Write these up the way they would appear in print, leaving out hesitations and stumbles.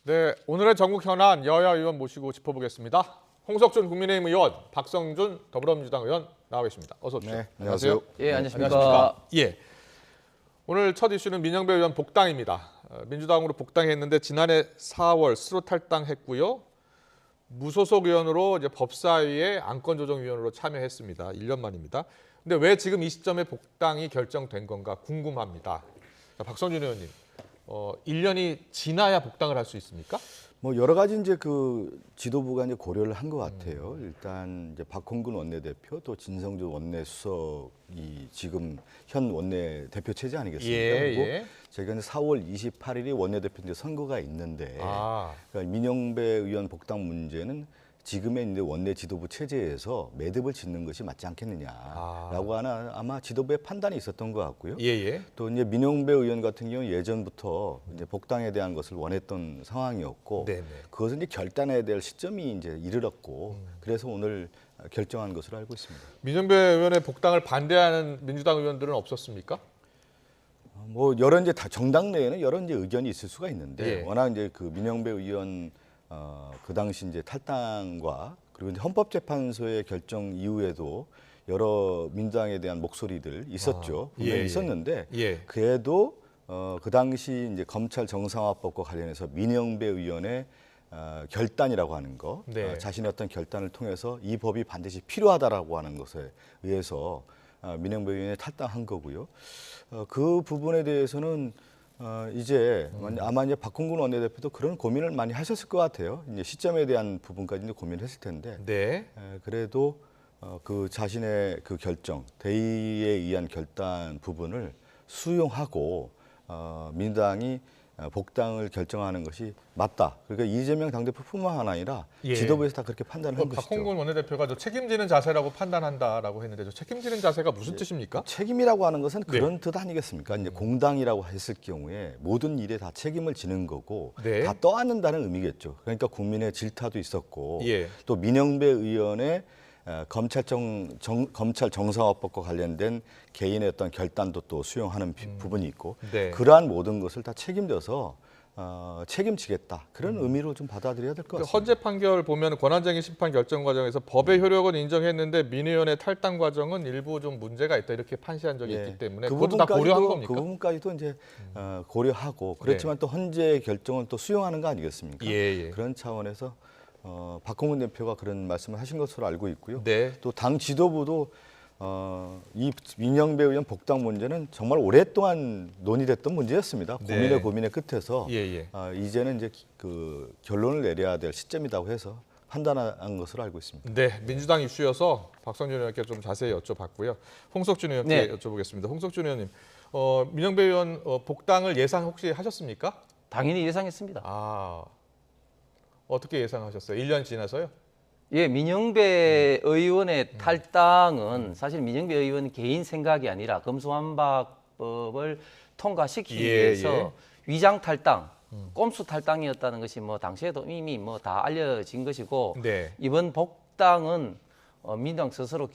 네, 오늘의 전국 현안 여야 의원 모시고 짚어보겠습니다. 홍석준 국민의힘 의원, 박성준 더불어민주당 의원 나와 계십니다. 어서 오십시오. 네, 안녕하세요. 예, 안녕하십니까. 예. 오늘 첫 이슈는 민영배 의원 복당입니다. 민주당으로 복당했는데 지난해 4월 스스로 탈당했고요. 무소속 의원으로 이제 법사위의 안건조정위원으로 참여했습니다. 1년 만입니다. 근데 왜 지금 이 시점에 복당이 결정된 건가 궁금합니다. 자, 박성준 의원님, 1년이 지나야 복당을 할 수 있습니까? 뭐 여러 가지 이제 그 지도부가 이제 고려를 한 것 같아요. 일단 이제 박홍근 원내대표 또 진성준 원내수석이 지금 현 원내대표 체제 아니겠습니까? 그리고 저희가 이제 4월 28일이 원내대표 이제 선거가 있는데 그러니까 민영배 의원 복당 문제는 지금의 이제 원내 지도부 체제에서 매듭을 짓는 것이 맞지 않겠느냐라고 하나 아마 지도부의 판단이 있었던 것 같고요. 또 이제 민영배 의원 같은 경우 예전부터 이제 복당에 대한 것을 원했던 상황이었고 그것을 이제 결단해야 될 시점이 이제 이르렀고 그래서 오늘 결정한 것으로 알고 있습니다. 민영배 의원의 복당을 반대하는 민주당 의원들은 없었습니까? 뭐 여러 이제 다 정당 내에는 여러 이제 의견이 있을 수가 있는데 워낙 이제 그 민영배 의원 그 당시 이제 탈당과 그리고 이제 헌법재판소의 결정 이후에도 여러 민주당에 대한 목소리들 있었죠. 분명히 있었는데 그래도 그 당시 이제 검찰 정상화법과 관련해서 민영배 의원의 결단이라고 하는 거, 자신의 어떤 결단을 통해서 이 법이 반드시 필요하다라고 하는 것에 의해서 민영배 의원이 탈당한 거고요. 그 부분에 대해서는 이제 아마 이제 박홍근 원내대표도 그런 고민을 많이 하셨을 것 같아요. 이제 시점에 대한 부분까지 이제 고민을 했을 텐데. 그래도 그 자신의 그 결정, 대의에 의한 결단 부분을 수용하고 민주당이 복당을 결정하는 것이 맞다. 그러니까 이재명 당대표뿐만 아니라 지도부에서 다 그렇게 판단을 한 것이죠. 박홍근 원내대표가 저 책임지는 자세라고 판단한다라고 했는데 저 책임지는 자세가 무슨 뜻입니까? 책임이라고 하는 것은 그런 뜻 아니겠습니까? 이제 공당이라고 했을 경우에 모든 일에 다 책임을 지는 거고 다 떠안는다는 의미겠죠. 그러니까 국민의 질타도 있었고 또 민영배 의원의 검찰 정상화법과 관련된 개인의 어떤 결단도 또 수용하는 부분이 있고 그러한 모든 것을 다 책임져서 책임지겠다 그런 의미로 좀 받아들여야 될 것 같습니다. 헌재 판결 보면 권한쟁의 심판 결정 과정에서 법의 효력은 인정했는데 민 의원의 탈당 과정은 일부 좀 문제가 있다 이렇게 판시한 적이 있기 때문에 그것도 다 고려한 겁니까? 그 부분까지도 이제 고려하고 그렇지만 또 헌재 결정은 또 수용하는 거 아니겠습니까? 그런 차원에서 박홍근 대표가 그런 말씀을 하신 것으로 알고 있고요. 또 당 지도부도 이 민영배 의원 복당 문제는 정말 오랫동안 논의됐던 문제였습니다. 고민의 끝에서 이제는 이제 그 결론을 내려야 될 시점이라고 해서 판단한 것으로 알고 있습니다. 네, 민주당 이슈여서 박성준 의원께 좀 자세히 여쭤봤고요. 홍석준 의원께 여쭤보겠습니다. 홍석준 의원님, 민영배 의원 복당을 예상 혹시 하셨습니까? 당연히 예상했습니다. 어떻게 예상하셨어요? 1년 지나서요? 예, 민영배 의원의 탈당은 사실 민영배 의원 개인 생각이 아니라 검수완박법을 통과시키기 위해서 위장 탈당, 꼼수 탈당이었다는 것이 뭐 당시에도 이미 뭐 다 알려진 것이고 이번 복당은 민주당 스스로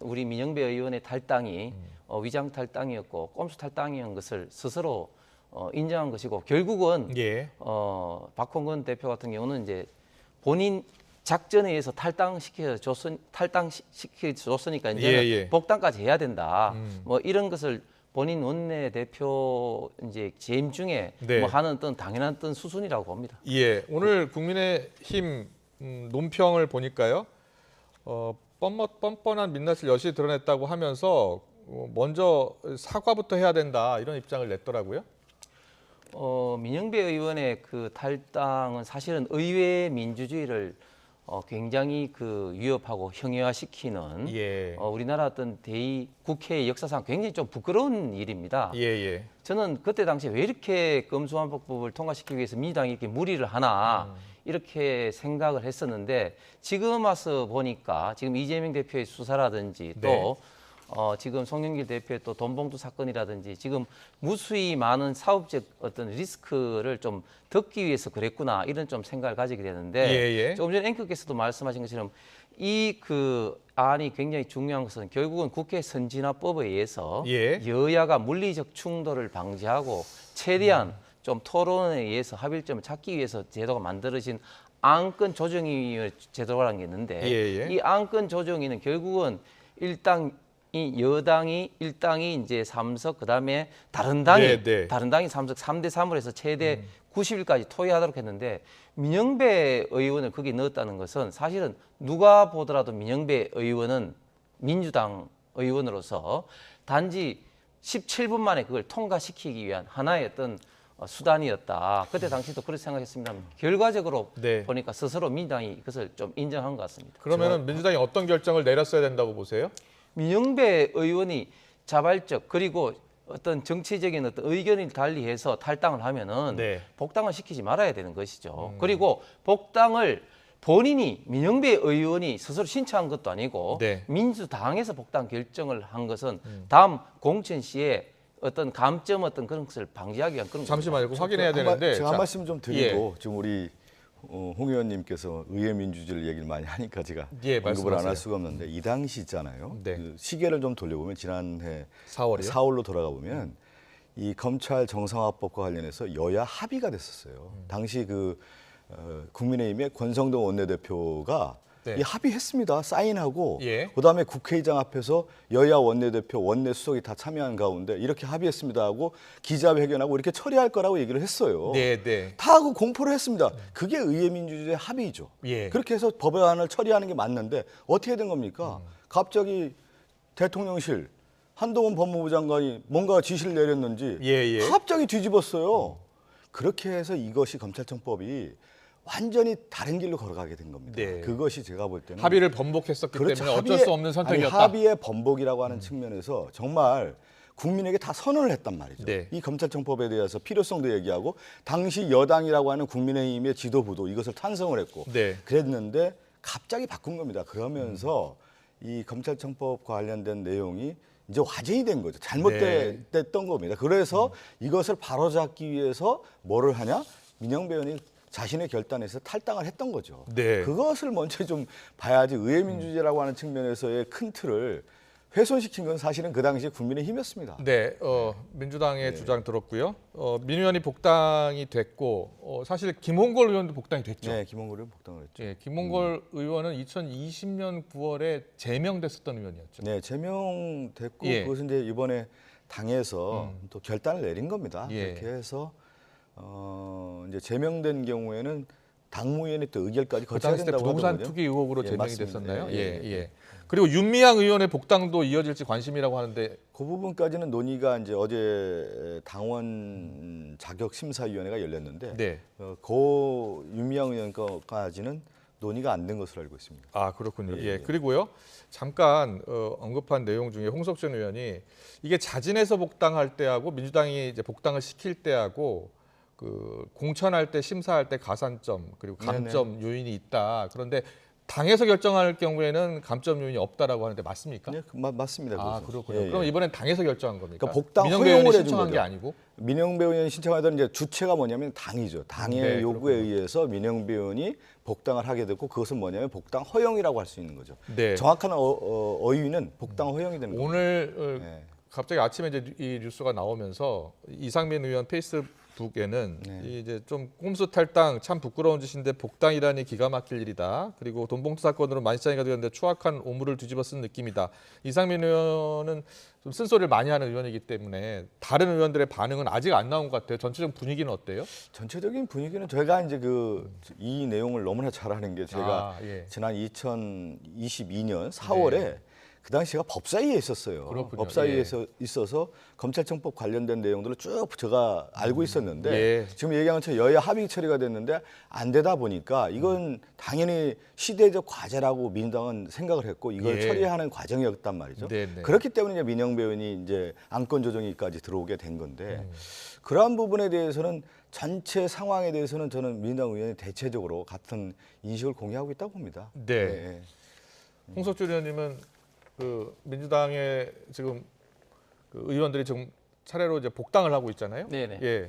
우리 민영배 의원의 탈당이 위장 탈당이었고 꼼수 탈당이었던 것을 스스로 인정한 것이고 결국은 박홍근 대표 같은 경우는 이제 본인 작전에 의해서 탈당시켜줬으니까 이제 복당까지 해야 된다. 뭐 이런 것을 본인 원내 대표 이제 재임 중에 뭐 하는 어떤 당연한 어떤 수순이라고 봅니다. 오늘 국민의힘 논평을 보니까요, 뻔뻔한 민낯을 여실히 드러냈다고 하면서 먼저 사과부터 해야 된다 이런 입장을 냈더라고요. 민영배 의원의 그 탈당은 사실은 의회 민주주의를 굉장히 그 위협하고 형해화시키는 우리나라 어떤 국회 역사상 굉장히 좀 부끄러운 일입니다. 저는 그때 당시에 왜 이렇게 검수완박법을 통과시키기 위해서 민주당이 이렇게 무리를 하나 이렇게 생각을 했었는데 지금 와서 보니까 지금 이재명 대표의 수사라든지 또 지금 송영길 대표의 또 돈봉투 사건이라든지 지금 무수히 많은 사업적 어떤 리스크를 좀 덮기 위해서 그랬구나 이런 좀 생각을 가지게 되는데 조금 전에 앵커께서도 말씀하신 것처럼 이 그 안이 굉장히 중요한 것은 결국은 국회 선진화법에 의해서 여야가 물리적 충돌을 방지하고 최대한 좀 토론에 의해서 합의점을 찾기 위해서 제도가 만들어진 안건 조정위 제도라는 게 있는데 예, 예. 이 안건 조정위는 결국은 일당이 이제 3석 그다음에 다른 당이 네, 네. 다른 당이 3석 3대 3으로 해서 최대 90일까지 토의하도록 했는데 민영배 의원을 거기 넣었다는 것은 사실은 누가 보더라도 민영배 의원은 민주당 의원으로서 단지 17분 만에 그걸 통과시키기 위한 하나의 어떤 수단이었다. 그때 당시도 그렇게 생각했습니다만 결과적으로 네. 보니까 스스로 민주당이 이것을 좀 인정한 것 같습니다. 그러면은 민주당이 어떤 결정을 내렸어야 된다고 보세요? 민영배 의원이 자발적 그리고 어떤 정치적인 어떤 의견을 달리해서 탈당을 하면은 네. 복당을 시키지 말아야 되는 것이죠. 그리고 복당을 본인이 민영배 의원이 스스로 신청한 것도 아니고 네. 민주당에서 복당 결정을 한 것은 다음 공천 시에 어떤 감점 어떤 그런 것을 방지하기 위한 그런 잠시만요. 그거 확인해야 되는데. 제가 한 자, 말씀 좀 드리고 지금 우리 홍 의원님께서 의회 민주주의를 얘기를 많이 하니까 제가 예, 언급을 안 말씀하세요. 할 수가 없는데 이 당시 있잖아요. 네. 그 시계를 좀 돌려보면 지난해 4월이요? 4월로 돌아가 보면 이 검찰 정상화법과 관련해서 여야 합의가 됐었어요. 당시 그 국민의힘의 권성동 원내대표가 네. 이 합의했습니다. 사인하고 예. 그다음에 국회의장 앞에서 여야 원내대표, 원내수석이 다 참여한 가운데 이렇게 합의했습니다 하고 기자회견하고 이렇게 처리할 거라고 얘기를 했어요. 네, 네. 다 그 공포를 했습니다. 그게 의회 민주주의의 합의죠. 예. 그렇게 해서 법안을 처리하는 게 맞는데 어떻게 된 겁니까? 갑자기 대통령실 한동훈 법무부 장관이 뭔가 지시를 내렸는지 예, 예. 갑자기 뒤집었어요. 그렇게 해서 이것이 검찰청법이 완전히 다른 길로 걸어가게 된 겁니다. 네. 그것이 제가 볼 때는 합의를 번복했었기 그렇죠. 때문에 어쩔 수 없는 선택이었다. 합의의 번복이라고 하는 측면에서 정말 국민에게 다 선언을 했단 말이죠. 네. 이 검찰청법에 대해서 필요성도 얘기하고 당시 여당이라고 하는 국민의힘의 지도부도 이것을 찬성을 했고 네. 그랬는데 갑자기 바꾼 겁니다. 그러면서 이 검찰청법 관련된 내용이 이제 화제이 된 거죠. 잘못됐던 겁니다. 그래서 이것을 바로잡기 위해서 뭐를 하냐? 민영배 의원이 자신의 결단에서 탈당을 했던 거죠. 네. 그것을 먼저 좀 봐야지 의회 민주주의라고 하는 측면에서의 큰 틀을 훼손시킨 건 사실은 그 당시에 국민의힘이었습니다. 네, 민주당의 주장 들었고요. 민 의원이 복당이 됐고 사실 김홍걸 의원도 복당이 됐죠. 네, 김홍걸 의원 복당을 했죠. 예, 김홍걸 의원은 2020년 9월에 제명됐었던 의원이었죠. 네, 제명됐고 예. 그것은 이제 이번에 당에서 또 결단을 내린 겁니다. 예. 그렇게 해서 이제 제명된 경우에는 당무위원회 또 의결까지 그 거쳐야 당시 때 된다고 부동산 하더군요. 투기 의혹으로 예, 제명이 맞습니다. 됐었나요? 예, 예, 예. 예. 그리고 윤미향 의원의 복당도 이어질지 관심이라고 하는데 그 부분까지는 논의가 이제 어제 당원 자격 심사위원회가 열렸는데 네. 그 윤미향 의원까지는 논의가 안 된 것으로 알고 있습니다. 아 그렇군요. 예, 예, 예. 그리고요 잠깐 언급한 내용 중에 홍석천 의원이 이게 자진해서 복당할 때하고 민주당이 이제 복당을 시킬 때하고 그 공천할 때 심사할 때 가산점 그리고 감점 요인이 있다. 그런데 당에서 결정할 경우에는 감점 요인이 없다라고 하는데 맞습니까? 네, 맞습니다. 아 그것은. 그렇군요. 예, 예. 그럼 이번엔 당에서 결정한 겁니까? 그러니까 복당 민영배 허용을 의원이 해준 신청한 게 거죠. 아니고. 민영배 의원이 신청하던 이제 주체가 뭐냐면 당이죠. 당의 네, 요구에 의해서 민영배 의원이 복당을 하게 됐고 그것은 뭐냐면 복당 허용이라고 할 수 있는 거죠. 네. 정확한 어휘는 복당 허용이 되는 거죠. 오늘 네. 갑자기 아침에 이제 이 뉴스가 나오면서 이상민 의원 페이스북에는 네. 이제 좀 꼼수 탈당 참 부끄러운 짓인데 복당이라니 기가 막힐 일이다. 그리고 돈봉투 사건으로 만시장이가 되었는데 추악한 오물을 뒤집어 쓴 느낌이다. 이상민 의원은 좀 쓴소리를 많이 하는 의원이기 때문에 다른 의원들의 반응은 아직 안 나온 것 같아요. 전체적 분위기는 어때요? 전체적인 분위기는 저희가 이제 이 내용을 너무나 잘 아는 게 제가 예. 지난 2022년 4월에 그 당시가 법사위에 있었어요. 그렇군요. 법사위에서 있어서 검찰청법 관련된 내용들을 쭉 제가 알고 있었는데 예. 지금 얘기한 것처럼 여야 합의 처리가 됐는데 안 되다 보니까 이건 당연히 시대적 과제라고 민주당은 생각을 했고 이걸 예. 처리하는 과정이었단 말이죠. 네네. 그렇기 때문에 이제 민영배 의원이 이제 안건 조정위까지 들어오게 된 건데 그러한 부분에 대해서는 전체 상황에 대해서는 저는 민주당 의원이 대체적으로 같은 인식을 공유하고 있다고 봅니다. 네. 예. 홍석준 의원님은 그 민주당의 지금 그 의원들이 지금 차례로 이제 복당을 하고 있잖아요. 네네. 예.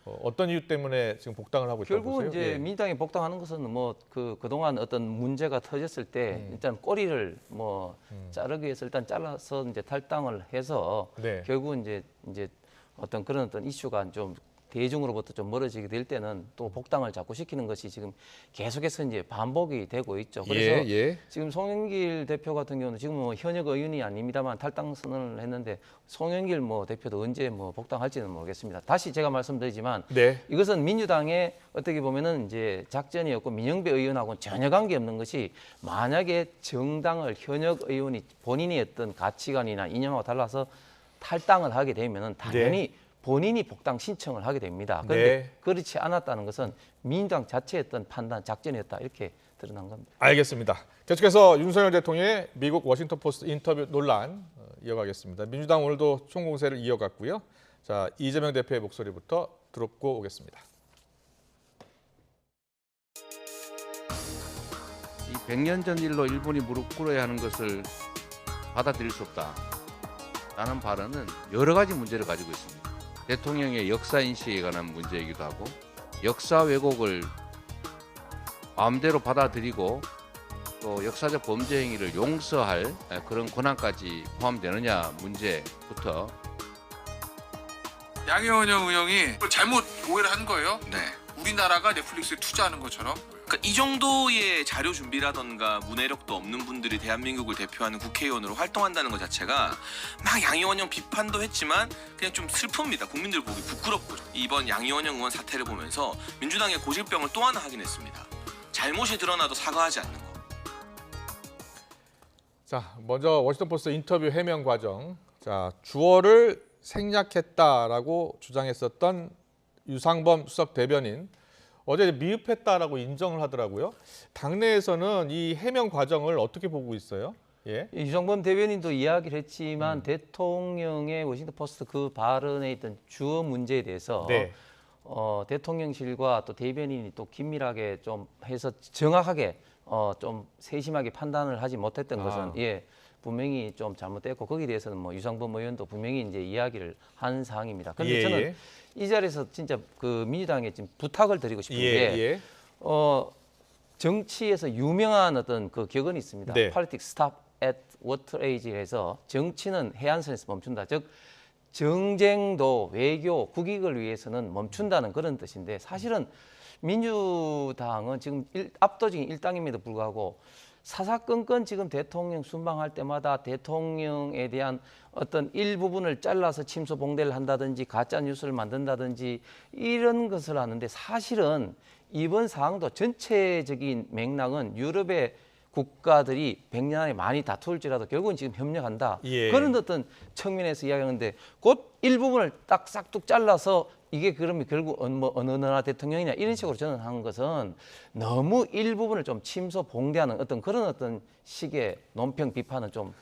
어떤 이유 때문에 지금 복당을 하고 있다고 결국은 보세요? 이제 예. 민주당이 복당하는 것은 뭐 그동안 어떤 문제가 터졌을 때 일단 꼬리를 뭐 자르기 위해서 일단 잘라서 이제 탈당을 해서 네. 결국은 이제 어떤 그런 어떤 이슈가 좀 대중으로부터 좀 멀어지게 될 때는 또 복당을 자꾸 시키는 것이 지금 계속해서 이제 반복이 되고 있죠. 그래서 지금 송영길 대표 같은 경우는 지금 뭐 현역 의원이 아닙니다만 탈당 선언을 했는데 송영길 뭐 대표도 언제 뭐 복당할지는 모르겠습니다. 다시 제가 말씀드리지만 이것은 민주당의 어떻게 보면은 이제 작전이었고 민영배 의원하고는 전혀 관계 없는 것이 만약에 정당을 현역 의원이 본인의 어떤 가치관이나 이념하고 달라서 탈당을 하게 되면은 당연히 본인이 복당 신청을 하게 됩니다. 그런데 그렇지 않았다는 것은 민주당 자체의 어떤 판단, 작전이었다 이렇게 드러난 겁니다. 알겠습니다. 계속해서 윤석열 대통령의 미국 워싱턴 포스트 인터뷰 논란 이어가겠습니다. 민주당 오늘도 총공세를 이어갔고요. 자, 이재명 대표의 목소리부터 듣고 오겠습니다. 이 100년 전 일로 일본이 무릎 꿇어야 하는 것을 받아들일 수 없다. 라는 발언은 여러 가지 문제를 가지고 있습니다. 대통령의 역사 인식에 관한 문제이기도 하고 역사 왜곡을 마음대로 받아들이고 또 역사적 범죄 행위를 용서할 그런 권한까지 포함되느냐 문제부터 양효원 의원이 잘못 오해를 한 거예요. 네. 우리나라가 넷플릭스에 투자하는 것처럼. 그러니까 이 정도의 자료 준비라던가 문해력도 없는 분들이 대한민국을 대표하는 국회의원으로 활동한다는 것 자체가 막 양희원 형 비판도 했지만 그냥 좀 슬픕니다. 국민들 보기 부끄럽고. 이번 양희원 형 의원 사태를 보면서 민주당의 고질병을 또 하나 확인했습니다. 잘못이 드러나도 사과하지 않는 거. 자, 먼저 워싱턴 포스트 인터뷰 해명 과정. 자, 주어를 생략했다라고 주장했었던 유상범 수석 대변인 어제 미흡했다라고 인정을 하더라고요. 당내에서는 이 해명 과정을 어떻게 보고 있어요? 유상범 대변인도 이야기를 했지만 대통령의 워싱턴 포스트 그 발언에 있던 주어 문제에 대해서 대통령실과 또 대변인이 또 긴밀하게 좀 해서 정확하게 좀 세심하게 판단을 하지 못했던 것은 분명히 좀 잘못됐고 거기에 대해서는 뭐 유상범 의원도 분명히 이제 이야기를 한 사항입니다. 그런데 저는 이 자리에서 진짜 그 민주당에 지금 부탁을 드리고 싶은 게 정치에서 유명한 어떤 그 격언이 있습니다. Politics stop at water age에서 정치는 해안선에서 멈춘다. 즉 정쟁도 외교 국익을 위해서는 멈춘다는 그런 뜻인데 사실은 민주당은 지금 압도적인 일당임에도 불구하고 사사건건 지금 대통령 순방할 때마다 대통령에 대한 어떤 일부분을 잘라서 침소 봉대를 한다든지 가짜 뉴스를 만든다든지 이런 것을 하는데 사실은 이번 사항도 전체적인 맥락은 유럽의 국가들이 100년 안에 많이 다툴지라도 결국은 지금 협력한다. 그런 어떤 측면에서 이야기하는데 곧 일부분을 딱 싹둑 잘라서 이게 그러면 결국 어느 나라 대통령이냐 이런 식으로 저는 한 것은 너무 일부분을 좀 침소 봉대하는 어떤 그런 어떤 식의 논평 비판은 좀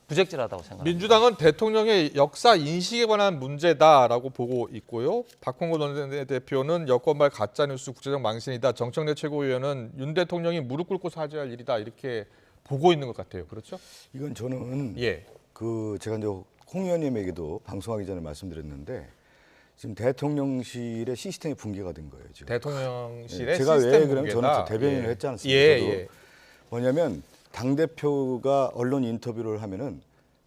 부적절하다고 생각합니다. 민주당은 대통령의 역사 인식에 관한 문제다라고 보고 있고요. 박홍근 원내대표는 여권발 가짜뉴스 국제적 망신이다. 정청래 최고위원은 윤 대통령이 무릎 꿇고 사죄할 일이다. 이렇게 보고 있는 것 같아요. 그렇죠? 이건 저는 제가 이제 홍 의원님에게도 방송하기 전에 말씀드렸는데 지금 대통령실의 시스템이 붕괴가 된 거예요. 지금. 대통령실의 제가 시스템 왜 그러면 저는 대변인을 했지 않습니까? 뭐냐면 당대표가 언론 인터뷰를 하면은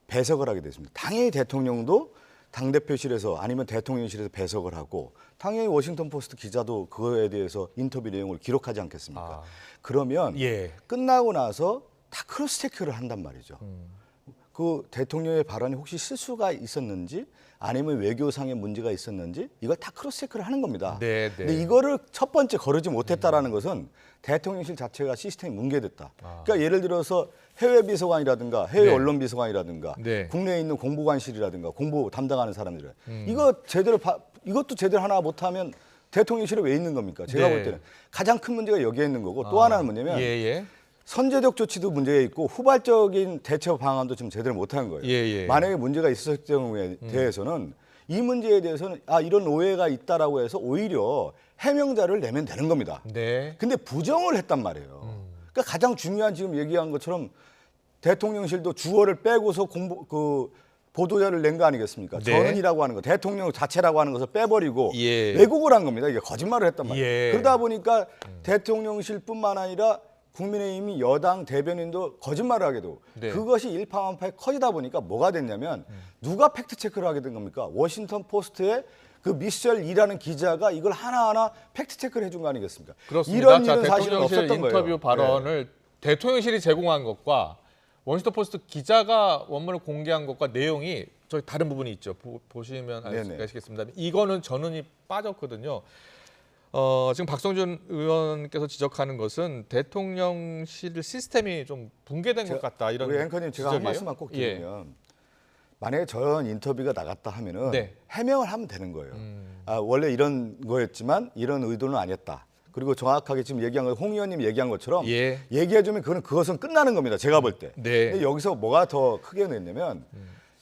배석을 하게 됐습니다. 당연히 대통령도 당대표실에서 아니면 대통령실에서 배석을 하고 당연히 워싱턴 포스트 기자도 그거에 대해서 인터뷰 내용을 기록하지 않겠습니까? 그러면 끝나고 나서 다 크로스 체크를 한단 말이죠. 그 대통령의 발언이 혹시 실수가 있었는지 아니면 외교상의 문제가 있었는지 이걸 다 크로스 체크를 하는 겁니다. 근데 이거를 첫 번째 거르지 못했다라는 것은 대통령실 자체가 시스템이 뭉개됐다. 그러니까 예를 들어서 해외 비서관이라든가 해외 언론 비서관이라든가 국내에 있는 공보관실이라든가 공보 담당하는 사람들은 이것도 제대로 하나 못하면 대통령실에 왜 있는 겁니까? 제가 볼 때는 가장 큰 문제가 여기에 있는 거고 또 하나는 뭐냐면 선제적 조치도 문제가 있고 후발적인 대처 방안도 지금 제대로 못하는 거예요. 만약에 문제가 있었을 경우에 대해서는 이 문제에 대해서는 이런 오해가 있다라고 해서 오히려 해명자를 내면 되는 겁니다. 근데 부정을 했단 말이에요. 그러니까 가장 중요한 지금 얘기한 것처럼 대통령실도 주어를 빼고서 보도자를 낸 거 아니겠습니까? 전언이라고 하는 거, 대통령 자체라고 하는 것을 빼버리고 왜곡을 한 겁니다. 이게 거짓말을 했단 말이에요. 그러다 보니까 대통령실뿐만 아니라 국민의힘이 여당 대변인도 거짓말을 하게 되고 그것이 일파만파에 커지다 보니까 뭐가 됐냐면 누가 팩트체크를 하게 된 겁니까? 워싱턴 포스트의 그 미셸 이라는 기자가 이걸 하나하나 팩트 체크를 해준 거 아니겠습니까? 그렇습니다. 이런 자, 일은 사실은 대통령실 없었던 인터뷰 거예요. 발언을 대통령실이 제공한 것과 워싱턴 포스트 기자가 원문을 공개한 것과 내용이 저희 다른 부분이 있죠. 보시면 네네. 아시겠습니다. 이거는 전원이 빠졌거든요. 지금 박성준 의원께서 지적하는 것은 대통령실 시스템이 좀 붕괴된 것 같다 이런 우리 앵커님 제가 한 지적이에요. 말씀만 꼭 예. 드리면 만약에 저런 인터뷰가 나갔다 하면은 네. 해명을 하면 되는 거예요. 원래 이런 거였지만 이런 의도는 아니었다. 그리고 정확하게 지금 얘기한 거, 홍 의원님 얘기한 것처럼 예. 얘기해주면 그것은 끝나는 겁니다. 제가 볼 때. 네. 근데 여기서 뭐가 더 크게 냈냐면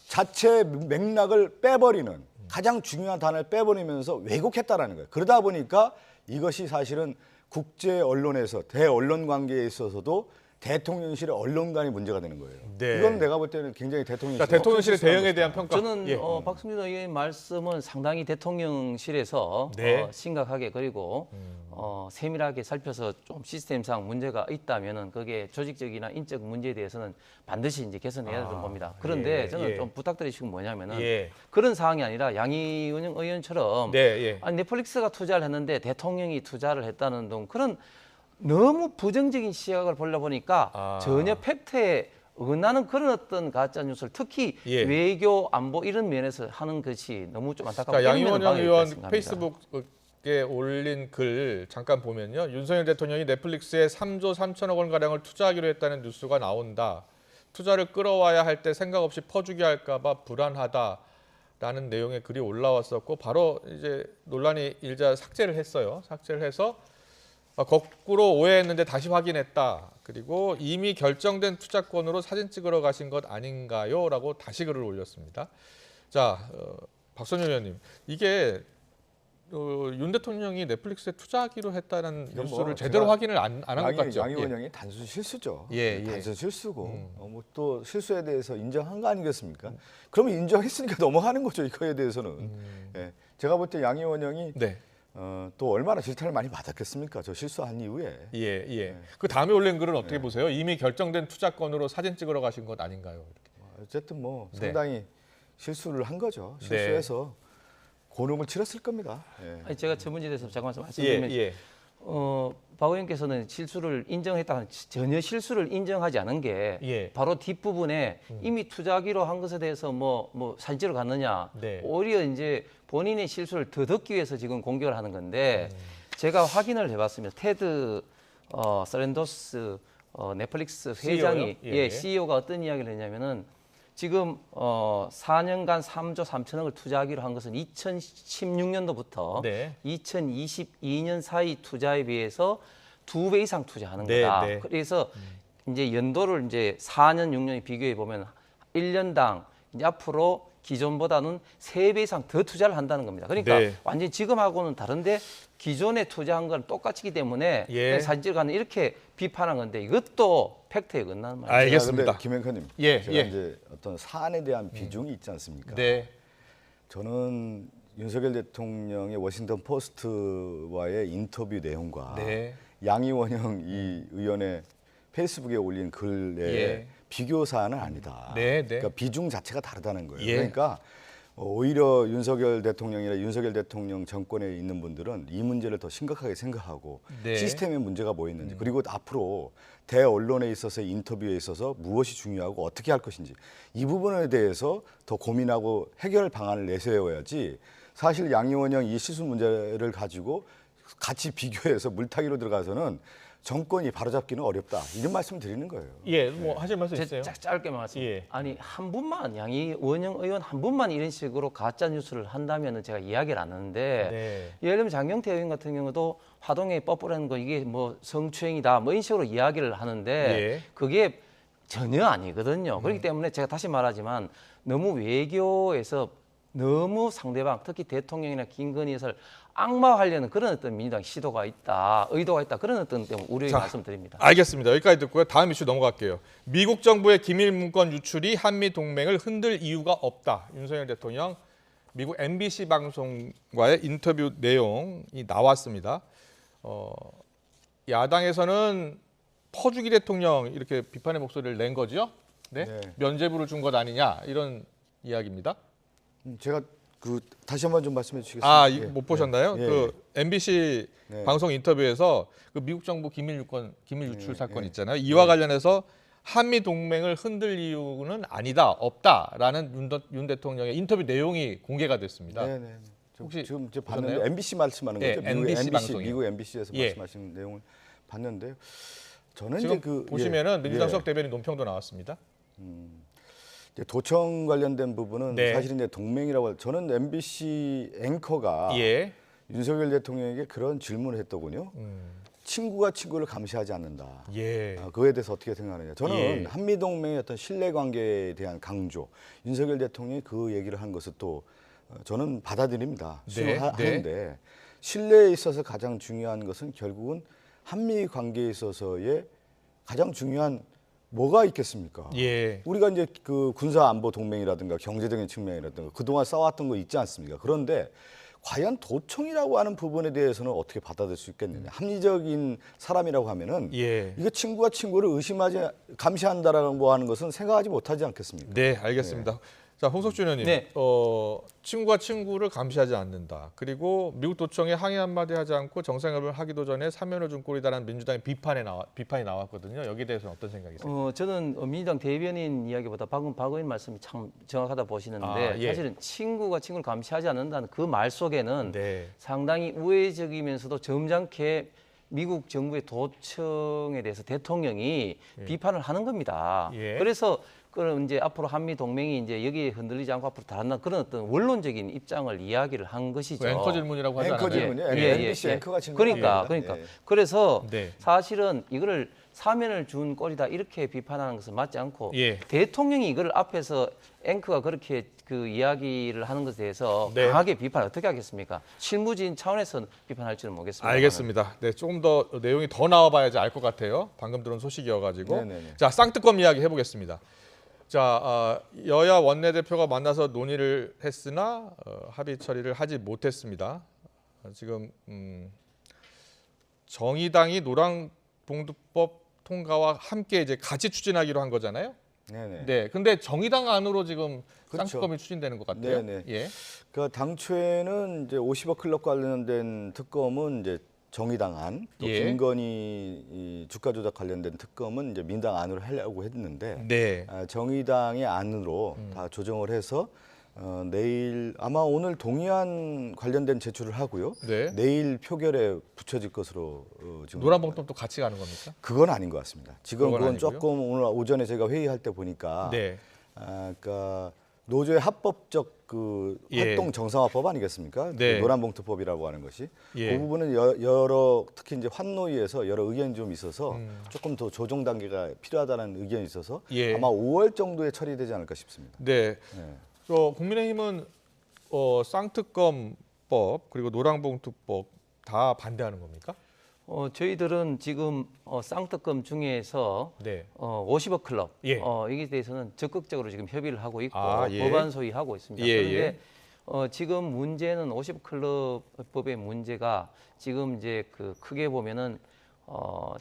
자체 맥락을 빼버리는 가장 중요한 단어를 빼버리면서 왜곡했다라는 거예요. 그러다 보니까 이것이 사실은 국제 언론에서 대언론 관계에 있어서도 대통령실의 언론관이 문제가 되는 거예요. 네. 이건 내가 볼 때는 굉장히 그러니까 대통령실의 대응에 대한 평가. 저는 예. 박승준 의원의 말씀은 상당히 대통령실에서 네. 심각하게 그리고 세밀하게 살펴서 좀 시스템상 문제가 있다면은 그게 조직적이나 인적 문제에 대해서는 반드시 이제 개선해야 되는 겁니다. 그런데 예, 저는 예. 좀 부탁드리시고 뭐냐면은 예. 그런 상황이 아니라 양이은영 의원처럼 네, 예. 아니 넷플릭스가 투자를 했는데 대통령이 투자를 했다는 등 그런 너무 부정적인 시각을 보려 보니까 전혀 팩트에 어긋나는 그런 어떤 가짜 뉴스를 특히 예. 외교 안보 이런 면에서 하는 것이 너무 좀 안타깝고 그러니까 이런 면은 양이원영 방해가 의원 있습니다. 페이스북에 올린 글 잠깐 보면요. 윤석열 대통령이 넷플릭스에 3조 3천억 원 가량을 투자하기로 했다는 뉴스가 나온다. 투자를 끌어와야 할 때 생각 없이 퍼주기 할까 봐 불안하다라는 내용의 글이 올라왔었고 바로 이제 논란이 일자 삭제를 했어요. 삭제를 해서 거꾸로 오해했는데 다시 확인했다. 그리고 이미 결정된 투자권으로 사진 찍으러 가신 것 아닌가요? 라고 다시 글을 올렸습니다. 자, 박선영 의원님, 이게 윤 대통령이 넷플릭스에 투자하기로 했다는 이건 뉴스를 뭐 제대로 제가 확인을 안 한 것 같죠? 양 예. 의원이 단순 실수죠. 예, 예. 단순 실수고 뭐 또 실수에 대해서 인정한 거 아니겠습니까? 그러면 인정했으니까 넘어가는 거죠. 이거에 대해서는. 예. 제가 볼 때 양 의원이 네. 또 얼마나 질타를 많이 받았겠습니까? 저 실수한 이후에. 예, 예. 그 다음에 올린 글은 어떻게 보세요? 이미 결정된 투자권으로 사진 찍으러 가신 것 아닌가요? 이렇게. 어쨌든 뭐 네. 상당히 실수를 한 거죠. 실수해서 고름을 치렀을 겁니다. 예. 아니, 제가 전문지에 대해서 잠깐만 예, 말씀드리면 예. 박 의원께서는 실수를 인정했다가 전혀 실수를 인정하지 않은 게 예. 바로 뒷부분에 이미 투자하기로 한 것에 대해서 뭐 사진 찍으러 갔느냐 네. 오히려 이제 본인의 실수를 더듬기 위해서 지금 공격을 하는 건데 제가 확인을 해봤습니다. 테드 서렌도스 넷플릭스 회장이 CEO 요? 예. CEO가 어떤 이야기를 했냐면은 지금 4년간 3조 3천억을 투자하기로 한 것은 2016년도부터 네. 2022년 사이 투자에 비해서 2배 이상 투자하는 네, 거다. 네. 그래서 이제 연도를 이제 4년, 6년에 비교해 보면 1년당 이제 앞으로 기존보다는 3배 이상 더 투자를 한다는 겁니다. 그러니까 네. 완전히 지금하고는 다른데 기존에 투자한 건 똑같이기 때문에 예. 사진 찍어가는 이렇게 비판한 건데 이것도 팩트에 어긋나는 말이에요. 알겠습니다. 근데 김행커님, 예, 제가 예. 이제 어떤 사안에 대한 비중이 있지 않습니까? 네. 저는 윤석열 대통령의 워싱턴 포스트와의 인터뷰 내용과 네. 양이원영 이 의원의 페이스북에 올린 글의 예. 비교 사안은 아니다. 네, 네. 그러니까 비중 자체가 다르다는 거예요. 예. 그러니까 오히려 윤석열 대통령이나 윤석열 대통령 정권에 있는 분들은 이 문제를 더 심각하게 생각하고 네. 시스템에 문제가 뭐 있는지 그리고 앞으로 대언론에 있어서의 인터뷰에 있어서 무엇이 중요하고 어떻게 할 것인지 이 부분에 대해서 더 고민하고 해결 방안을 내세워야지 사실 양이원영 이 실수 문제를 가지고 같이 비교해서 물타기로 들어가서는 정권이 바로잡기는 어렵다 이런 말씀을 드리는 거예요. 예, 뭐 하실 말씀 있어요? 짧게 말씀. 예. 아니 한 분만 양이원영 의원 한 분만 이런 식으로 가짜 뉴스를 한다면은 제가 이야기를 안 하는데 네. 예를 들면 장경태 의원 같은 경우도 화동에 뽀뽀라는 거 이게 뭐 성추행이다 뭐 이런 식으로 이야기를 하는데 예. 그게 전혀 아니거든요. 그렇기 때문에 제가 다시 말하지만 너무 외교에서 너무 상대방 특히 대통령이나 김건희 여사를 악마화하려는 그런 어떤 민주당 시도가 있다, 의도가 있다 그런 어떤 때문에 우려의 자, 말씀드립니다. 알겠습니다. 여기까지 듣고요. 다음 이슈 넘어갈게요. 미국 정부의 기밀 문건 유출이 한미 동맹을 흔들 이유가 없다. 윤석열 대통령 미국 MBC 방송과의 인터뷰 내용이 나왔습니다. 야당에서는 퍼주기 대통령 이렇게 비판의 목소리를 낸 거죠. 네? 네. 면죄부를 준 것 아니냐 이런 이야기입니다. 제가 그 다시 한번 좀 말씀해 주시겠습니까? 아, 이거 못 보셨나요? 예. 그 MBC 네. 방송 인터뷰에서 그 미국 정부 기밀 유출 사건 예. 있잖아요. 이와 관련해서 한미 동맹을 흔들 이유는 아니다, 없다라는 윤 대통령의 인터뷰 내용이 공개가 됐습니다. 네, 네. 혹시 지금 이제 보셨나요? 봤는데 MBC 말씀하는 예, 거죠? MBC 방송이요. 미국 MBC에서 예. 말씀하신 내용을 봤는데요. 저는 지금 이제 그 보시면은 민주당 예. 수석 대변인 논평도 나왔습니다. 이제 도청 관련된 부분은 네. 사실 이제 동맹이라고 저는 MBC 앵커가 예. 윤석열 대통령에게 그런 질문을 했더군요. 친구가 친구를 감시하지 않는다. 예. 그거에 대해서 어떻게 생각하느냐. 저는 예. 한미 동맹의 어떤 신뢰 관계에 대한 강조, 윤석열 대통령이 그 얘기를 한 것을 또 저는 받아들입니다. 네, 수용하는데 신뢰에 있어서 가장 중요한 것은 결국은 한미 관계에 있어서의 가장 중요한 뭐가 있겠습니까? 예. 우리가 이제 그 군사 안보 동맹이라든가 경제적인 측면이라든가 그동안 쌓아왔던 거 있지 않습니까? 그런데 과연 도청이라고 하는 부분에 대해서는 어떻게 받아들일 수 있겠느냐? 합리적인 사람이라고 하면은 예. 이거 친구가 친구를 감시한다라고 하는 것은 생각하지 못하지 않겠습니까? 네, 알겠습니다. 자, 홍석준 의원님, 네. 친구가 친구를 감시하지 않는다. 그리고 미국 도청에 항의 한마디 하지 않고 정상회담을 하기도 전에 사면을 준 꼴이다라는 민주당의 비판이 나왔거든요. 여기에 대해서는 어떤 생각이세요? 저는 민주당 대변인 이야기보다 방금 박 의원 말씀이 참 정확하다 보시는데 아, 예. 사실은 친구가 친구를 감시하지 않는다는 그 말 속에는 네. 상당히 우회적이면서도 점잖게 미국 정부의 도청에 대해서 대통령이 비판을 하는 겁니다. 예. 그래서 그럼 이제 앞으로 한미 동맹이 이제 여기에 흔들리지 않고 앞으로 다른다 그런 어떤 원론적인 입장을 이야기를 한 것이죠. 그 앵커 질문이라고 하지 앵커 않았나요? 질문이요? 예, MBC 예. 앵커가 질문한 그러니까 겁니다. 예. 그래서 네. 사실은 이거를 사면을 준 꼴이다 이렇게 비판하는 것은 맞지 않고 예. 대통령이 이걸 앞에서 앵커가 그렇게 그 이야기를 하는 것에 대해서 네. 강하게 비판을 어떻게 하겠습니까? 실무진 차원에서 비판할지는 모르겠습니다. 알겠습니다. 네, 조금 더 내용이 더 나와봐야지 알 것 같아요. 방금 들은 소식이어가지고. 네네네. 자, 쌍특검 이야기 해보겠습니다. 자, 여야 원내대표가 만나서 논의를 했으나 합의 처리를 하지 못했습니다. 지금 정의당이 노랑봉투법 통과와 함께 이제 같이 추진하기로 한 거잖아요. 네네. 네, 근데 정의당 안으로 지금 그렇죠. 쌍특검이 추진되는 것 같아요. 네네. 예. 그 당초에는 이제 50억 클럽 관련된 특검은 이제 정의당 안, 또 예. 김건희 이 주가 조작 관련된 특검은 이제 민당 안으로 하려고 했는데 네. 정의당의 안으로 다 조정을 해서 내일 아마 오늘 동의안 관련된 제출을 하고요. 네. 내일 표결에 붙여질 것으로 지금 노란봉투도 같이 가는 겁니까? 그건 아닌 것 같습니다. 지금 그건 그건 아니고요? 조금 오늘 오전에 제가 회의할 때 보니까 네. 그러니까 노조의 합법적 그 예. 활동 정상화법 아니겠습니까? 네. 그 노란봉투법이라고 하는 것이 예. 그 부분은 여러 특히 이제 환노위에서 여러 의견이 좀 있어서 조금 더 조정 단계가 필요하다는 의견이 있어서 예. 아마 5월 정도에 처리되지 않을까 싶습니다. 네. 네. 국민의힘은 쌍특검법 그리고 노란봉투법 다 반대하는 겁니까? 저희들은 지금 쌍특검 중에서 네. 50억 클럽 예. 여기에 대해서는 적극적으로 지금 협의를 하고 있고 아, 예. 법안 소위하고 있습니다. 예, 그런데 지금 문제는 50억 클럽법의 문제가 지금 이제 그 크게 보면은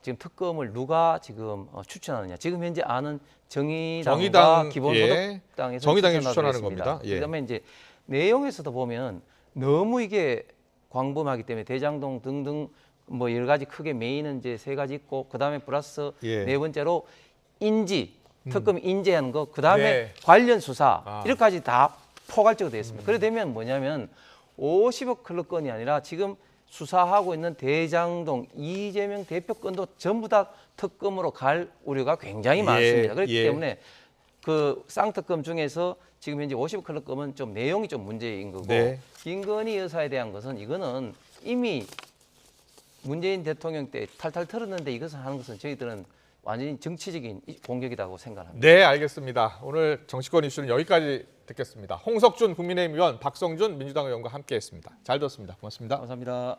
지금 특검을 누가 지금 추천하느냐. 지금 현재 아는 정의당과 기본소득당에서 정의당이 추천하기로 추천하는 했습니다. 겁니다. 예. 그다음에 이제 내용에서도 보면 너무 이게 광범하기 때문에 대장동 등등 뭐 여러 가지 크게 메인은 이제 세 가지 있고 그다음에 플러스 예. 네 번째로 인지 특검 인지하는 거 그다음에 네. 관련 수사 아. 이렇게까지 다 포괄적으로 되어 있습니다. 그래 되면 뭐냐면 50억 클럽 건이 아니라 지금 수사하고 있는 대장동 이재명 대표 건도 전부 다 특검으로 갈 우려가 굉장히 많습니다. 그렇기 예. 때문에 그 쌍특검 중에서 지금 현재 50억 클럽 건은 좀 내용이 좀 문제인 거고 네. 김건희 여사에 대한 것은 이거는 이미 문재인 대통령 때 탈탈 털었는데 이것을 하는 것은 저희들은 완전히 정치적인 공격이라고 생각합니다. 네, 알겠습니다. 오늘 정치권 이슈는 여기까지 듣겠습니다. 홍석준 국민의힘 의원, 박성준 민주당 의원과 함께했습니다. 잘 들었습니다. 고맙습니다. 감사합니다.